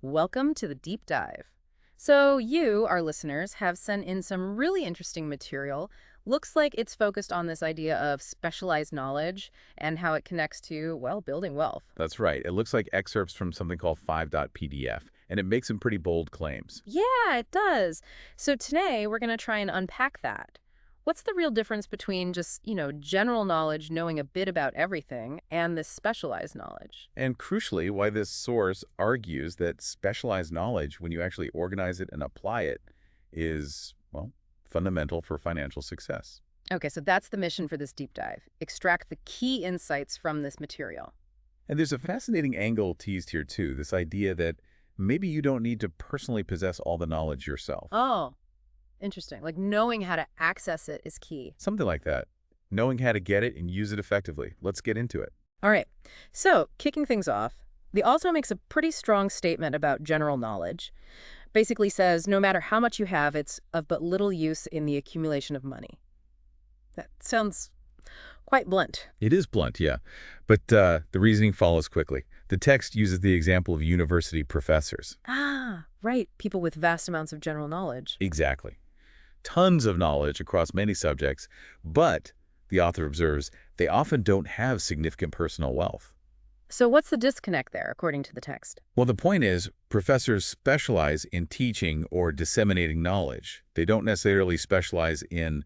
Welcome to the deep dive. So, you, our listeners, have sent in some really interesting material. Looks like it's focused on this idea of specialized knowledge and how it connects to, well, building wealth. That's right. It looks like excerpts from something called 5.pdf, and it makes some pretty bold claims. Yeah, it does. So, today we're going to try and unpack that. What's the real difference between just, general knowledge, knowing a bit about everything, and this specialized knowledge? And crucially, why this source argues that specialized knowledge, when you actually organize it and apply it, is, well, fundamental for financial success. Okay, so that's the mission for this deep dive. Extract the key insights from this material. And there's a fascinating angle teased here, too, this idea that maybe you don't need to personally possess all the knowledge yourself. Oh, interesting. Like knowing how to access it is key. Something like that. Knowing how to get it and use it effectively. Let's get into it. All right. So, kicking things off, the author makes a pretty strong statement about general knowledge. Basically says no matter how much you have, it's of but little use in the accumulation of money. That sounds quite blunt. It is blunt, yeah. But the reasoning follows quickly. The text uses the example of university professors. Ah, right. People with vast amounts of general knowledge. Exactly. Tons of knowledge across many subjects, but, the author observes, they often don't have significant personal wealth. So what's the disconnect there, according to the text? Well, the point is, professors specialize in teaching or disseminating knowledge. They don't necessarily specialize in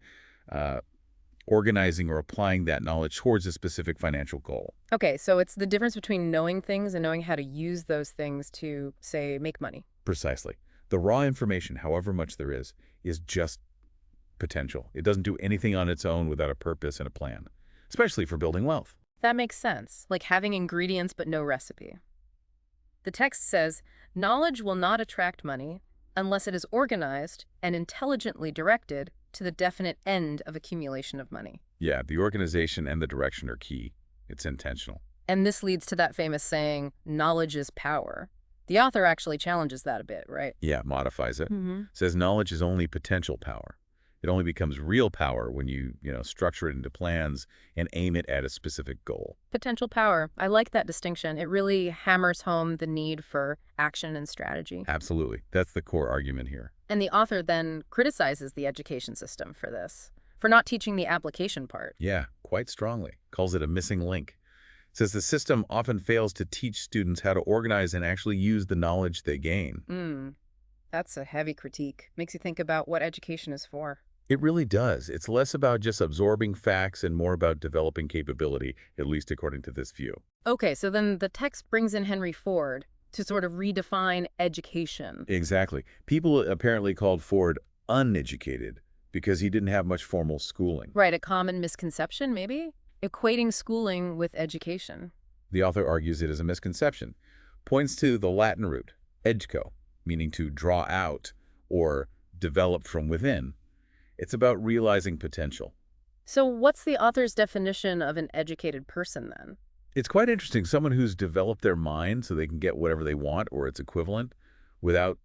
organizing or applying that knowledge towards a specific financial goal. Okay, so it's the difference between knowing things and knowing how to use those things to, say, make money. Precisely. The raw information, however much there is just potential. It doesn't do anything on its own without a purpose and a plan, especially for building wealth. That makes sense, like having ingredients but no recipe. The text says, knowledge will not attract money unless it is organized and intelligently directed to the definite end of accumulation of money. Yeah, the organization and the direction are key. It's intentional. And this leads to that famous saying, knowledge is power. The author actually challenges that a bit, right? Yeah, modifies it. Mm-hmm. Says knowledge is only potential power. It only becomes real power when you structure it into plans and aim it at a specific goal. Potential power. I like that distinction. It really hammers home the need for action and strategy. Absolutely. That's the core argument here. And the author then criticizes the education system for this, for not teaching the application part. Yeah, quite strongly. Calls it a missing link. Says the system often fails to teach students how to organize and actually use the knowledge they gain. That's a heavy critique. Makes you think about what education is for. It really does. It's less about just absorbing facts and more about developing capability, at least according to this view. Okay, so then the text brings in Henry Ford to sort of redefine education. Exactly. People apparently called Ford uneducated because he didn't have much formal schooling. Right, a common misconception, maybe? Equating schooling with education. The author argues it is a misconception. Points to the Latin root, educo, meaning to draw out or develop from within. It's about realizing potential. So what's the author's definition of an educated person then? It's quite interesting. Someone who's developed their mind so they can get whatever they want or its equivalent without,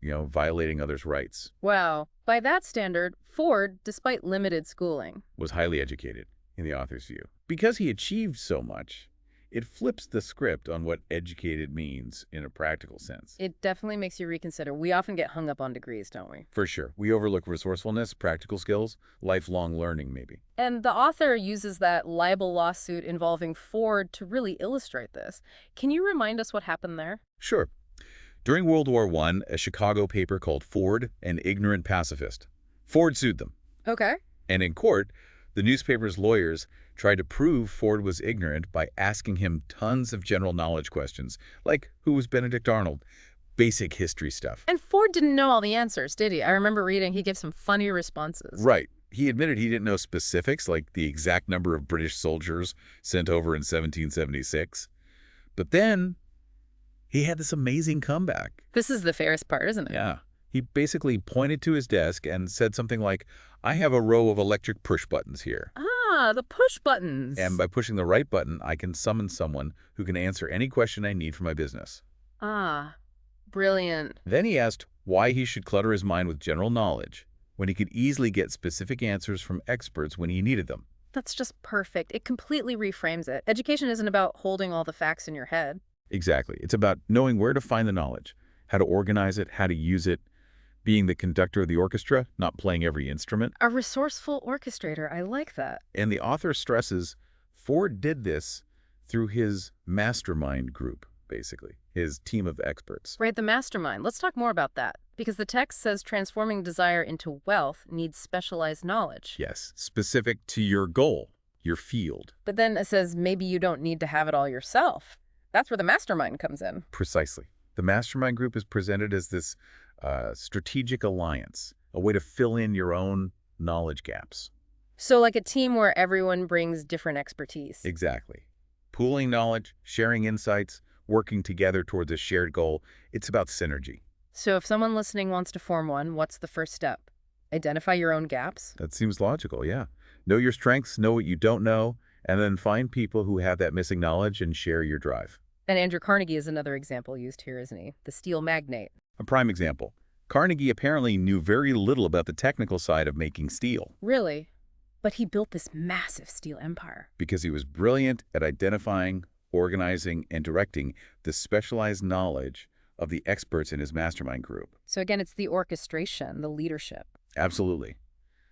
violating others' rights. Wow. By that standard, Ford, despite limited schooling, Was highly educated, in the author's view. Because he achieved so much, it flips the script on what educated means in a practical sense. it definitely makes you reconsider. We often get hung up on degrees, don't we? For sure. We overlook resourcefulness, practical skills, lifelong learning, maybe. And the author uses that libel lawsuit involving Ford to really illustrate this. Can you remind us what happened there? Sure. During World War I, a Chicago paper called Ford, an Ignorant Pacifist. Ford sued them. Okay. And in court, the newspaper's lawyers tried to prove Ford was ignorant by asking him tons of general knowledge questions, like who was Benedict Arnold, basic history stuff. And Ford didn't know all the answers, did he? I remember reading he gave some funny responses. Right. He admitted he didn't know specifics, like the exact number of British soldiers sent over in 1776. But then he had this amazing comeback. This is the fairest part, isn't it? Yeah. He basically pointed to his desk and said something like, I have a row of electric push buttons here. Ah, the push buttons. And by pushing the right button, I can summon someone who can answer any question I need for my business. Ah, brilliant. Then he asked why he should clutter his mind with general knowledge when he could easily get specific answers from experts when he needed them. That's just perfect. It completely reframes it. Education isn't about holding all the facts in your head. Exactly. It's about knowing where to find the knowledge how to organize it, how to use it, being the conductor of the orchestra, not playing every instrument. A resourceful orchestrator. I like that. And the author stresses Ford did this through his mastermind group, basically, his team of experts. Right, the mastermind. Let's talk more about that. Because the text says transforming desire into wealth needs specialized knowledge. Yes, specific to your goal, your field. But then it says maybe you don't need to have it all yourself. That's where the mastermind comes in. Precisely. The mastermind group is presented as this strategic alliance, a way to fill in your own knowledge gaps. So like a team where everyone brings different expertise. Exactly. Pooling knowledge, sharing insights, working together towards a shared goal. It's about synergy. So if someone listening wants to form one, what's the first step? Identify your own gaps? That seems logical, yeah. Know your strengths, know what you don't know, and then find people who have that missing knowledge and share your drive. And Andrew Carnegie is another example used here, isn't he? The steel magnate. A prime example. Carnegie apparently knew very little about the technical side of making steel Really? But he built this massive steel empire. because he was brilliant at identifying, organizing, and directing the specialized knowledge of the experts in his mastermind group. So again, it's the orchestration, the leadership. Absolutely.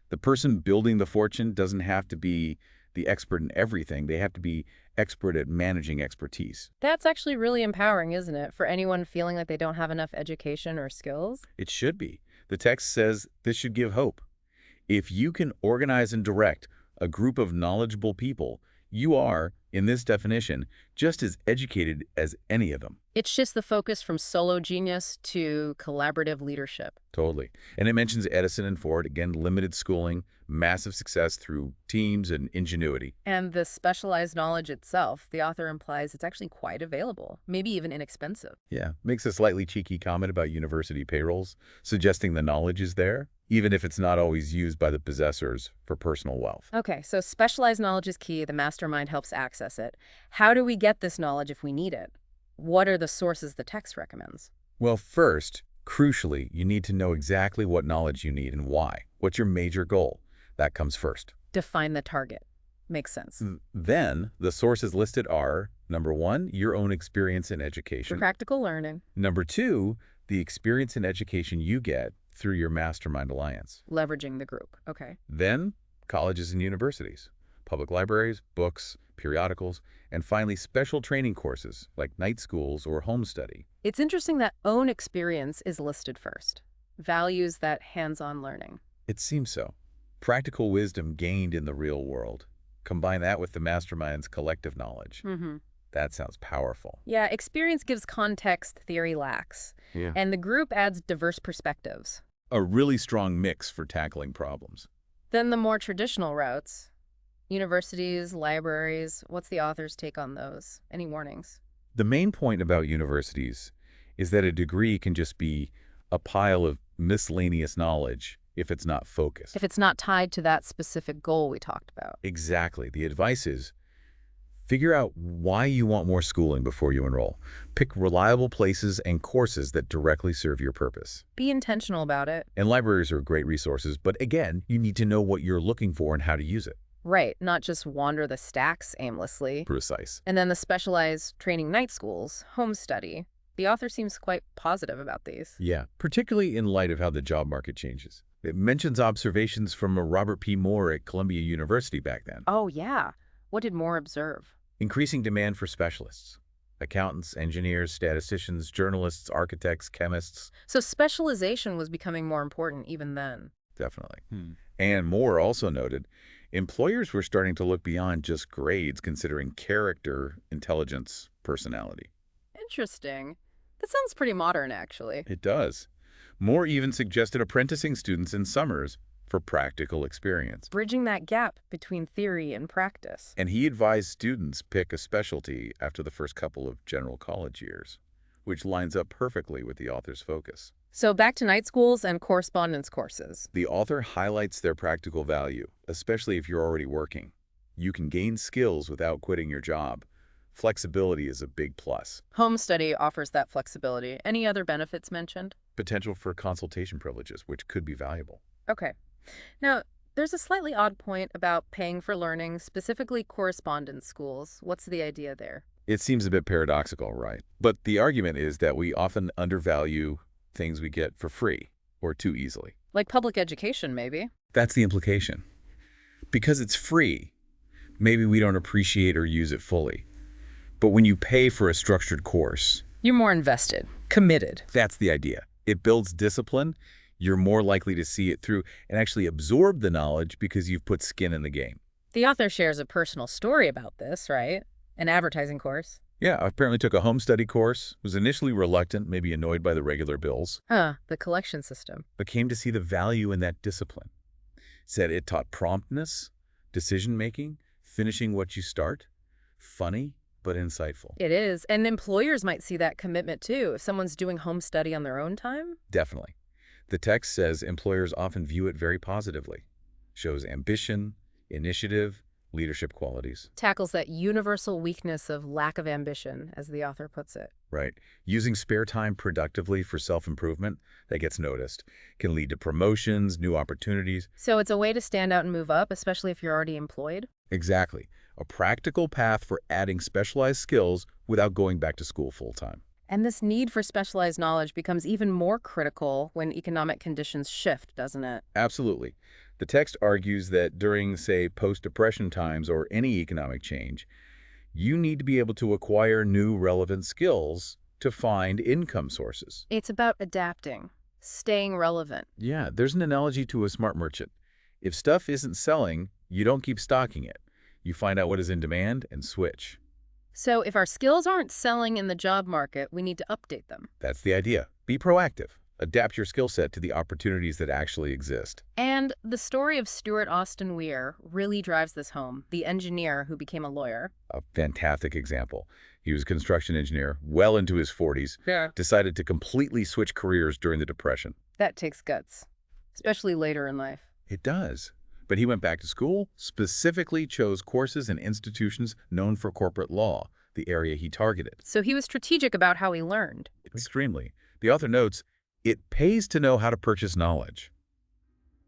The person building the fortune doesn't have to be the expert in everything. They have to be expert at managing expertise. That's actually really empowering, isn't it? For anyone feeling like they don't have enough education or skills. It should be. The text says this should give hope. If you can organize and direct a group of knowledgeable people, you are, in this definition, just as educated as any of them. It shifts the focus from solo genius to collaborative leadership. Totally. And it mentions Edison and Ford, again, limited schooling, massive success through teams and ingenuity. And the specialized knowledge itself, the author implies it's actually quite available, maybe even inexpensive. Yeah, makes a slightly cheeky comment about university payrolls, suggesting the knowledge is there, even if it's not always used by the possessors for personal wealth. Okay, so specialized knowledge is key. The mastermind helps access it. How do we get this knowledge if we need it? What are the sources the text recommends? Well, first, crucially, you need to know exactly what knowledge you need and why. What's your major goal? That comes first. Define the target. Makes sense. Then, the sources listed are, number 1, your own experience in For education. practical learning, Number 2, the experience and education you get through your mastermind alliance. leveraging the group. Okay. Then, colleges and universities, public libraries, books, periodicals, and finally, special training courses like night schools or home study. It's interesting that own experience is listed first. Values that hands-on learning. It seems so. Practical wisdom gained in the real world. Combine that with the mastermind's collective knowledge. That sounds powerful. Yeah, experience gives context theory lacks. Yeah. And the group adds diverse perspectives. A really strong mix for tackling problems. Then the more traditional routes, universities, libraries, what's the author's take on those? Any warnings? The main point about universities is that a degree can just be a pile of miscellaneous knowledge if it's not focused. If it's not tied to that specific goal we talked about. Exactly. The advice is figure out why you want more schooling before you enroll. Pick reliable places and courses that directly serve your purpose. Be intentional about it. And libraries are great resources, but again, you need to know what you're looking for and how to use it. Right, not just wander the stacks aimlessly. Precise. And then the specialized training night schools, home study. The author seems quite positive about these. Yeah, particularly in light of how the job market changes. It mentions observations from Robert P. Moore at Columbia University back then. Oh, yeah. What did Moore observe? Increasing demand for specialists. Accountants, engineers, statisticians, journalists, architects, chemists. So specialization was becoming more important even then. Definitely. And Moore also noted employers were starting to look beyond just grades, considering character, intelligence, personality. Interesting. That sounds pretty modern, actually. It does. Moore even suggested apprenticing students in summers for practical experience. Bridging that gap between theory and practice. And he advised students pick a specialty after the first couple of general college years, which lines up perfectly with the author's focus. So back to night schools and correspondence courses. The author highlights their practical value, especially if you're already working. You can gain skills without quitting your job. Flexibility is a big plus. Home study offers that flexibility. Any other benefits mentioned? Potential for consultation privileges, which could be valuable. Okay. Now, there's a slightly odd point about paying for learning, specifically correspondence schools. What's the idea there? It seems a bit paradoxical, right? But the argument is that we often undervalue things we get for free or too easily. Like public education, maybe. That's the implication. Because it's free, maybe we don't appreciate or use it fully. But when you pay for a structured course, You're more invested, committed. that's the idea. It builds discipline. You're more likely to see it through and actually absorb the knowledge because you've put skin in the game. The author shares a personal story about this, right? An advertising course. Yeah, I apparently took a home study course, was initially reluctant, maybe annoyed by the regular bills, The collection system. but came to see the value in that discipline. Said it taught promptness, decision-making, finishing what you start, funny but insightful. It is. And employers might see that commitment too. If someone's doing home study on their own time. Definitely. The text says employers often view it very positively. Shows ambition, initiative, leadership qualities. Tackles that universal weakness of lack of ambition, as the author puts it. Right. Using spare time productively for self-improvement, that gets noticed. Can lead to promotions, new opportunities. So it's a way to stand out and move up, especially if you're already employed. Exactly. A practical path for adding specialized skills without going back to school full-time. And this need for specialized knowledge becomes even more critical when economic conditions shift, doesn't it? Absolutely. The text argues that during, say, post-depression times or any economic change, you need to be able to acquire new relevant skills to find income sources. It's about adapting, staying relevant. Yeah, there's an analogy to a smart merchant. If stuff isn't selling, you don't keep stocking it. You find out what is in demand and switch. So if our skills aren't selling in the job market, we need to update them. That's the idea. Be proactive. Adapt your skill set to the opportunities that actually exist. And the story of Stuart Austin Weir really drives this home, the engineer who became a lawyer. A fantastic example. He was a construction engineer, well into his 40s, Yeah. decided to completely switch careers during the Depression. That takes guts, especially later in life. It does. But he went back to school, specifically chose courses and institutions known for corporate law, the area he targeted. So he was strategic about how he learned. Extremely. The author notes, it pays to know how to purchase knowledge.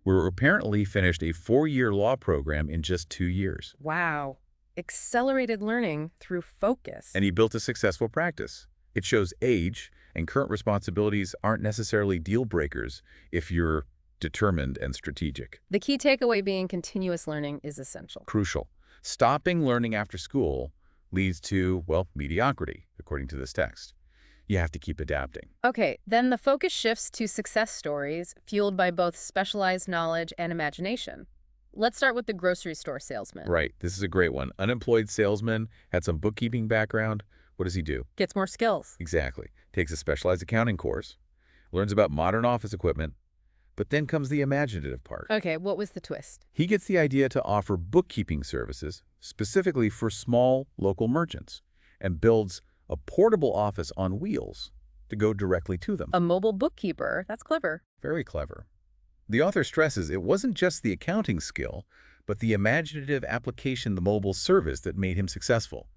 We're apparently finished a 4-year law program in just 2 years. Wow. Accelerated learning through focus. And he built a successful practice. It shows age and current responsibilities aren't necessarily deal breakers if you're determined and strategic. The key takeaway being continuous learning is essential. Crucial. Stopping learning after school leads to, well, mediocrity, according to this text. You have to keep adapting. Okay, then the focus shifts to success stories fueled by both specialized knowledge and imagination. Let's start with the grocery store salesman. Right. This is a great one. Unemployed salesman, had some bookkeeping background. What does he do? Gets more skills. Exactly. Takes a specialized accounting course, learns about modern office equipment, but then comes the imaginative part. Okay, what was the twist? He gets the idea to offer bookkeeping services specifically for small local merchants and builds a portable office on wheels to go directly to them. A mobile bookkeeper. That's clever. Very clever. The author stresses it wasn't just the accounting skill, but the imaginative application, the mobile service that made him successful.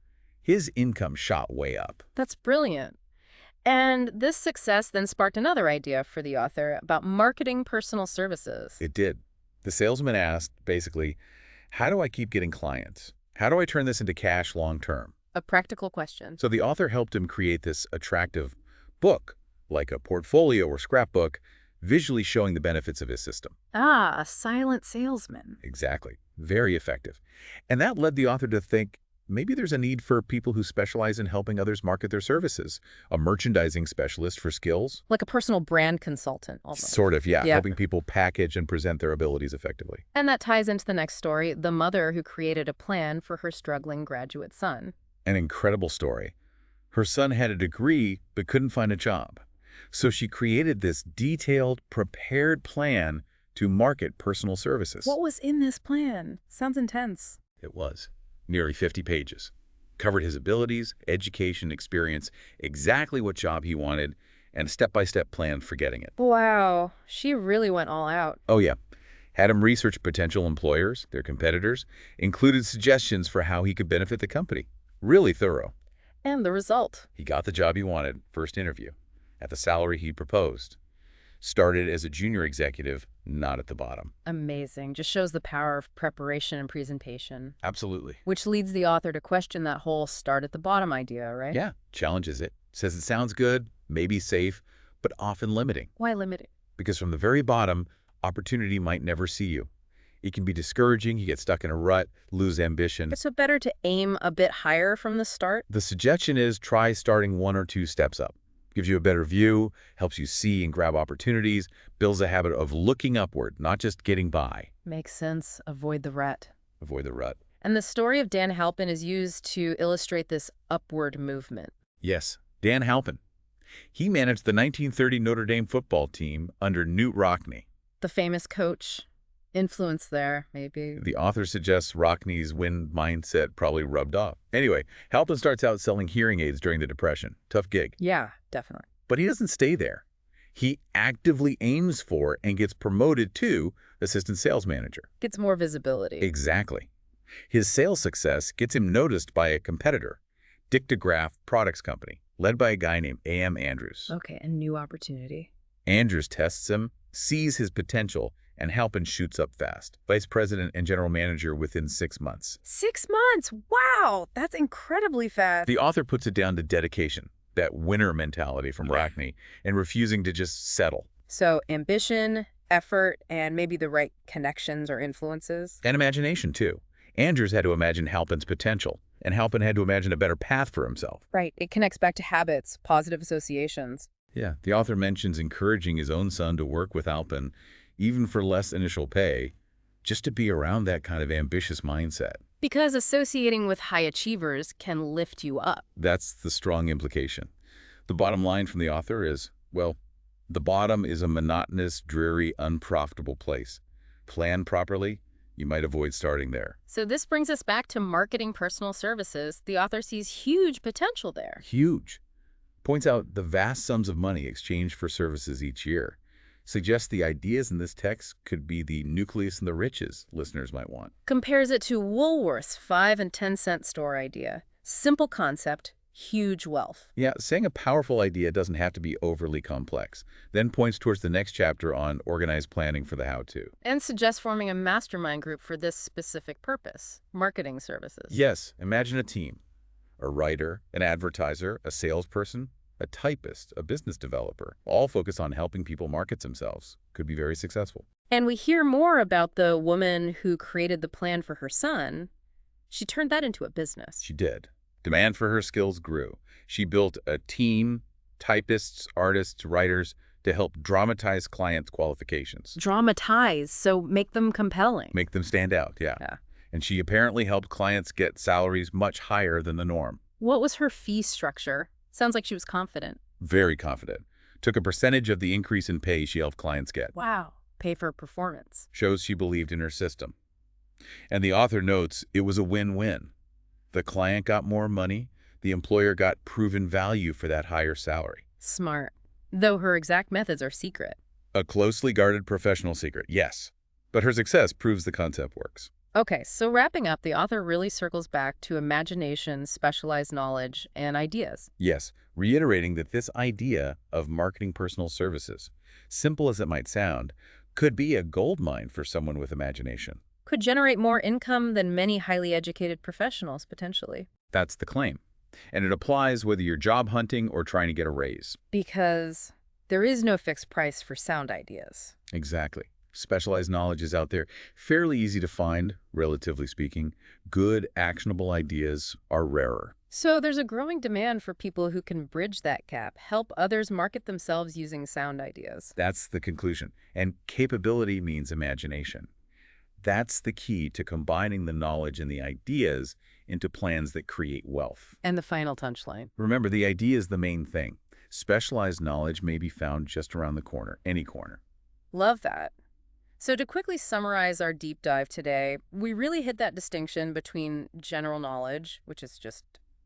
His income shot way up. That's brilliant. And this success then sparked another idea for the author about marketing personal services. It did. The salesman asked, basically, how do I keep getting clients? How do I turn this into cash long term? A practical question. So the author helped him create this attractive book, like a portfolio or scrapbook, visually showing the benefits of his system. Ah, a silent salesman. Exactly. Very effective. And that led the author to think, maybe there's a need for people who specialize in helping others market their services. A merchandising specialist for skills. Like a personal brand consultant, almost. Sort of, yeah. Yeah. Helping people package and present their abilities effectively. And that ties into the next story, the mother who created a plan for her struggling graduate son. An incredible story. Her son had a degree but couldn't find a job. So she created this detailed, prepared plan to market personal services. What was in this plan? Sounds intense. It was. Nearly 50 pages. Covered his abilities, education, experience, exactly what job he wanted, and a step-by-step plan for getting it. Wow, she really went all out. Oh, yeah. Had him research potential employers, their competitors, included suggestions for how he could benefit the company. Really thorough. And the result. He got the job he wanted, first interview, at the salary he proposed. started as a junior executive, not at the bottom. Amazing. Just shows the power of preparation and presentation. Absolutely. Which leads the author to question that whole start at the bottom idea, right? Yeah, challenges it. Says it sounds good, maybe safe, but often limiting. Why limit it? Because from the very bottom, opportunity might never see you. It can be discouraging, you get stuck in a rut, lose ambition. So better to aim a bit higher from the start? The suggestion is try starting 1 or 2 steps up. Gives you a better view, helps you see and grab opportunities, builds a habit of looking upward, not just getting by. Makes sense. Avoid the rut. Avoid the rut. And the story of Dan Halpin is used to illustrate this upward movement. Yes, Dan Halpin. He managed the 1930 Notre Dame football team under Knute Rockne. The famous coach. Influence there, maybe. The author suggests Rockne's win mindset probably rubbed off. Anyway, Halpin starts out selling hearing aids during the Depression. Tough gig. Yeah, definitely. But he doesn't stay there. He actively aims for and gets promoted to assistant sales manager. Gets more visibility. Exactly. His sales success gets him noticed by a competitor, Dictograph Products Company, led by a guy named A.M. Andrews. Okay, a new opportunity. Andrews tests him, sees his potential, and Halpin shoots up fast. Vice president and general manager within 6 months. 6 months! Wow! That's incredibly fast. The author puts it down to dedication, that winner mentality from Rockne, and refusing to just settle. So ambition, effort, and maybe the right connections or influences. And imagination, too. Andrews had to imagine Halpin's potential, and Halpin had to imagine a better path for himself. Right. It connects back to habits, positive associations. Yeah, the author mentions encouraging his own son to work with Halpin, even for less initial pay, just to be around that kind of ambitious mindset. Because associating with high achievers can lift you up. That's the strong implication. The bottom line from the author is, well, the bottom is a monotonous, dreary, unprofitable place. Plan properly, you might avoid starting there. So this brings us back to marketing personal services. The author sees huge potential there. Huge. Points out the vast sums of money exchanged for services each year. Suggests the ideas in this text could be the nucleus and the riches listeners might want. Compares it to Woolworth's 5 and 10 cent store idea. Simple concept, huge wealth. Yeah, saying a powerful idea doesn't have to be overly complex. Then points towards the next chapter on organized planning for the how-to. And suggests forming a mastermind group for this specific purpose, marketing services. Yes, imagine a team. A writer, an advertiser, a salesperson, a typist, a business developer, all focus on helping people market themselves. Could be very successful. And we hear more about the woman who created the plan for her son. She turned that into a business. She did. Demand for her skills grew. She built a team, typists, artists, writers, to help dramatize clients' qualifications. Dramatize, so make them compelling. Make them stand out, yeah. And she apparently helped clients get salaries much higher than the norm. What was her fee structure? Sounds like she was confident. Very confident. Took a percentage of the increase in pay she helped clients get. Wow. Pay for performance. Shows she believed in her system. And the author notes it was a win-win. The client got more money. The employer got proven value for that higher salary. Smart. Though her exact methods are secret. A closely guarded professional secret, yes. But her success proves the concept works. Okay, so wrapping up, the author really circles back to imagination, specialized knowledge, and ideas. Yes, reiterating that this idea of marketing personal services, simple as it might sound, could be a goldmine for someone with imagination. Could generate more income than many highly educated professionals, potentially. That's the claim. And it applies whether you're job hunting or trying to get a raise. Because there is no fixed price for sound ideas. Exactly. Specialized knowledge is out there, fairly easy to find, relatively speaking. Good, actionable ideas are rarer. So there's a growing demand for people who can bridge that gap, help others market themselves using sound ideas. That's the conclusion. And capability means imagination. That's the key to combining the knowledge and the ideas into plans that create wealth. And the final punchline. Remember, the idea is the main thing. Specialized knowledge may be found just around the corner, any corner. Love that. So to quickly summarize our deep dive today, we really hit that distinction between general knowledge, which is just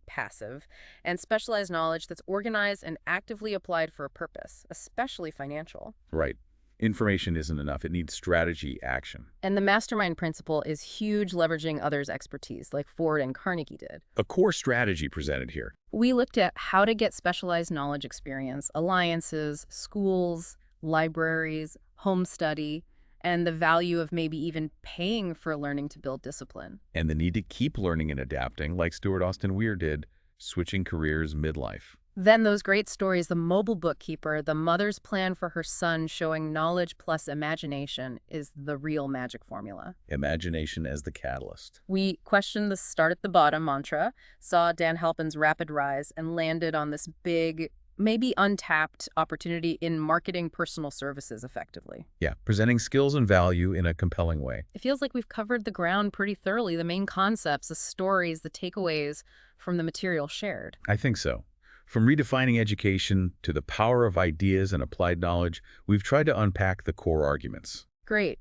passive, and specialized knowledge that's organized and actively applied for a purpose, especially financial. Right. Information isn't enough. It needs strategy, action. And the mastermind principle is huge, leveraging others' expertise, like Ford and Carnegie did. A core strategy presented here. We looked at how to get specialized knowledge experience, alliances, schools, libraries, home study, and the value of maybe even paying for learning to build discipline. And the need to keep learning and adapting, like Stuart Austin Weir did, switching careers midlife. Then those great stories, The Mobile Bookkeeper, the mother's plan for her son showing knowledge plus imagination is the real magic formula. Imagination as the catalyst. We questioned the start at the bottom mantra, saw Dan Halpin's rapid rise, and landed on this big, maybe untapped opportunity in marketing personal services effectively. Yeah, presenting skills and value in a compelling way. It feels like we've covered the ground pretty thoroughly, the main concepts, the stories, the takeaways from the material shared. I think so. From redefining education to the power of ideas and applied knowledge, we've tried to unpack the core arguments. Great.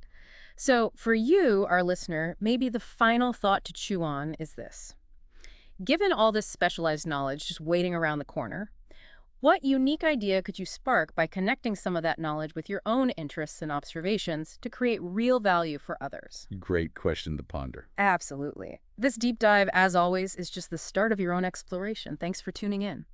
So for you, our listener, maybe the final thought to chew on is this. Given all this specialized knowledge just waiting around the corner, what unique idea could you spark by connecting some of that knowledge with your own interests and observations to create real value for others? Great question to ponder. Absolutely. This deep dive, as always, is just the start of your own exploration. Thanks for tuning in.